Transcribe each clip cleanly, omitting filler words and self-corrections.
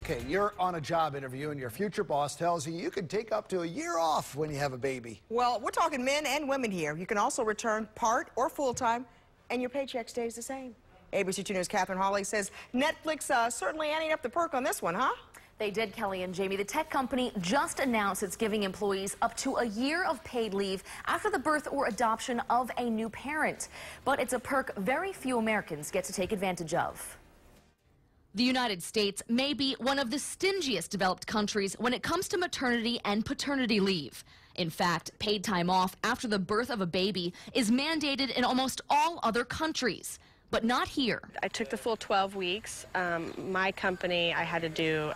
Okay, you're on a job interview and your future boss tells you you can take up to a year off when you have a baby. Well, we're talking men and women here. You can also return part or full-time, and your paycheck stays the same. ABC 2 News' Catherine Hawley says Netflix certainly adding up the perk on this one, huh? They did, Kelly and Jamie. The tech company just announced it's giving employees up to a year of paid leave after the birth or adoption of a new parent. But it's a perk very few Americans get to take advantage of. The United States may be one of the stingiest developed countries when it comes to maternity and paternity leave. In fact, paid time off after the birth of a baby is mandated in almost all other countries, but not here. I took the full 12 weeks. My company, I had to do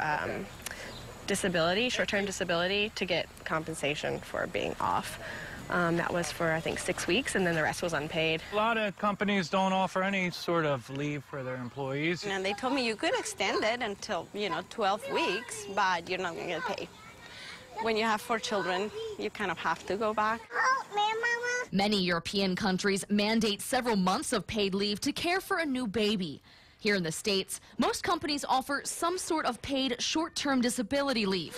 disability, short-term disability, to get compensation for being off. That was for, I think, 6 weeks, and then the rest was unpaid. A lot of companies don't offer any sort of leave for their employees. And they told me you could extend it until, 12 weeks, but you're not going to get paid. When you have 4 children, you kind of have to go back. Many European countries mandate several months of paid leave to care for a new baby. Here in the States, most companies offer some sort of paid short-term disability leave.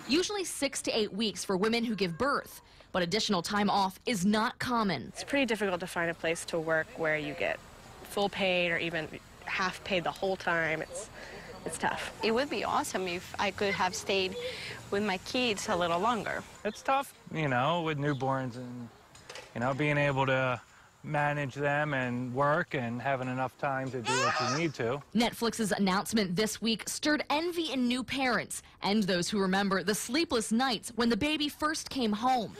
Usually 6 to 8 weeks for women who give birth, but additional time off is not common. It's pretty difficult to find a place to work where you get full paid or even half paid the whole time. It's tough. It would be awesome if I could have stayed with my kids a little longer. It's tough, with newborns and, being able to manage them and work and having enough time to do what you need to. Netflix's announcement this week stirred envy in new parents and those who remember the sleepless nights when the baby first came home.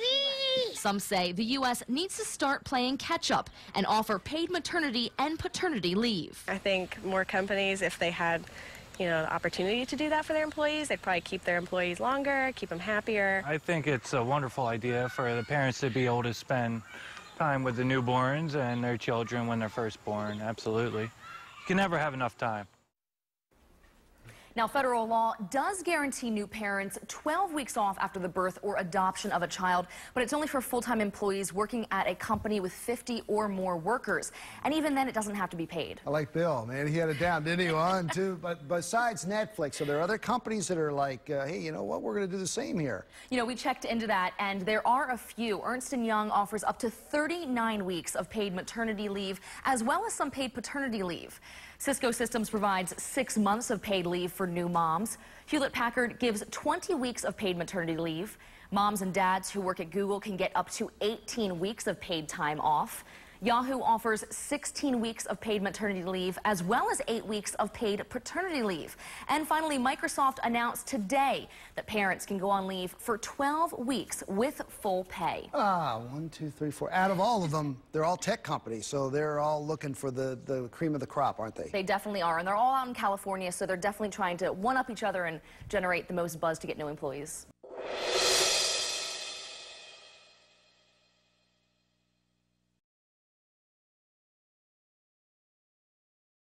Some say the U.S. needs to start playing catch-up and offer paid maternity and paternity leave. I think more companies, if they had the opportunity to do that for their employees, they'd probably keep their employees longer, keep them happier. I think it's a wonderful idea for the parents to be able to spend time with the newborns and their children when they're first born. Absolutely. You can never have enough time. Now, federal law does guarantee new parents 12 weeks off after the birth or adoption of a child, but it's only for full-time employees working at a company with 50 or more workers. And even then, it doesn't have to be paid. I like Bill, man. He had it down, didn't he? 1, 2. But besides Netflix, are there other companies that are like, hey, you know what? We're going to do the same here. We checked into that, and there are a few. Ernst & Young offers up to 39 weeks of paid maternity leave, as well as some paid paternity leave. Cisco Systems provides 6 months of paid leave for new moms. Hewlett-Packard gives 20 weeks of paid maternity leave. Moms and dads who work at Google can get up to 18 weeks of paid time off. Yahoo offers 16 weeks of paid maternity leave, as well as 8 weeks of paid paternity leave. And finally, Microsoft announced today that parents can go on leave for 12 weeks with full pay. 1, 2, 3, 4. Out of all of them, they're all tech companies, so they're all looking for the cream of the crop, aren't they? They definitely are, and they're all out in California, so they're definitely trying to one-up each other and generate the most buzz to get new employees.